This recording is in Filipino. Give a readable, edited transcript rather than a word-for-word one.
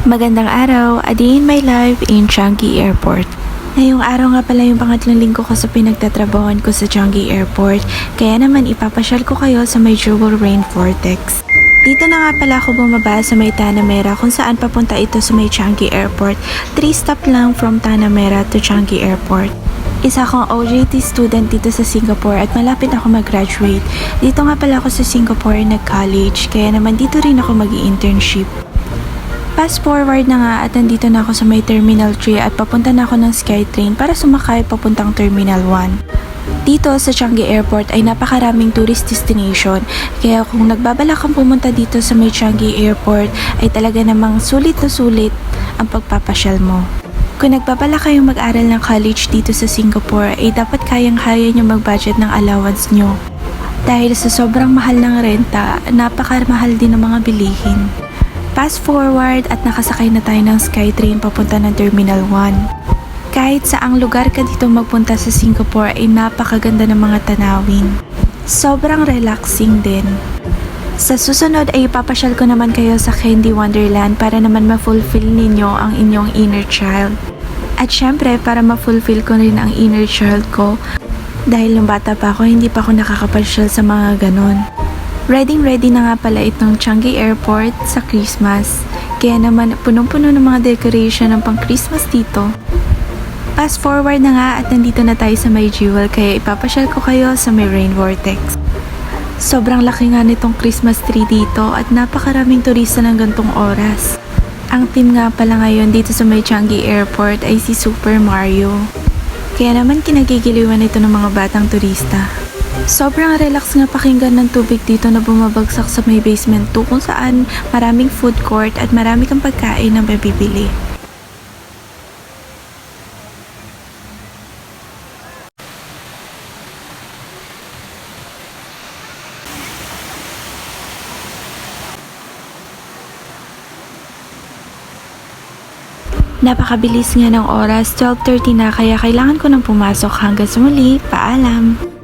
Magandang araw, a day in my life in Changi Airport. Ngayong araw nga pala yung pangatlong linggo ko sa pinagtatrabahoan ko sa Changi Airport, kaya naman ipapasyal ko kayo sa may Jewel Rain Vortex. Dito na nga pala ako bumaba sa may Tanah kung saan papunta ito sa may Changi Airport. 3 stop lang from Tanah to Changi Airport. Isa akong OJT student dito sa Singapore at malapit ako mag-graduate. Dito nga pala ako sa Singapore nag-college, kaya naman dito rin ako mag-i-internship. Fast forward na nga at nandito na ako sa may Terminal 3 at papunta na ako ng Skytrain para sumakay papuntang Terminal 1. Dito sa Changi Airport ay napakaraming tourist destination, kaya kung nagbabalak kang pumunta dito sa may Changi Airport ay talaga namang sulit na sulit ang pagpapasyal mo. Kung nagbabalak kayong mag-aral ng college dito sa Singapore ay dapat kayang-kaya nyo mag-budget ng allowance nyo. Dahil sa sobrang mahal ng renta, napakamahal din ng mga bilihin. Fast forward at nakasakay na tayo ng Skytrain papunta ng Terminal 1. Kahit saang lugar ka dito magpunta sa Singapore ay napakaganda ng mga tanawin. Sobrang relaxing din. Sa susunod ay ipapasyal ko naman kayo sa Candy Wonderland para naman ma-fulfill ninyo ang inyong inner child. At syempre para ma-fulfill ko rin ang inner child ko dahil nung bata pa ako hindi pa ako nakakapasyal sa mga ganon. Ready na nga pala itong Changi Airport sa Christmas. Kaya naman punong-puno ng mga decoration ng pang Christmas dito. Fast forward na nga at nandito na tayo sa may Jewel kaya ipapasyal ko kayo sa may Rain Vortex. Sobrang laki nga nitong Christmas tree dito at napakaraming turista ng gantong oras. Ang team nga pala ngayon dito sa may Changi Airport ay si Super Mario. Kaya naman kinagigiliwan ito ng mga batang turista. Sobrang relax nga pakinggan ng tubig dito na bumabagsak sa may basement 2 kung saan maraming food court at marami kang pagkain na mabibili. Napakabilis nga ng oras, 12:30 na kaya kailangan ko nang pumasok hanggang sa muli. Paalam!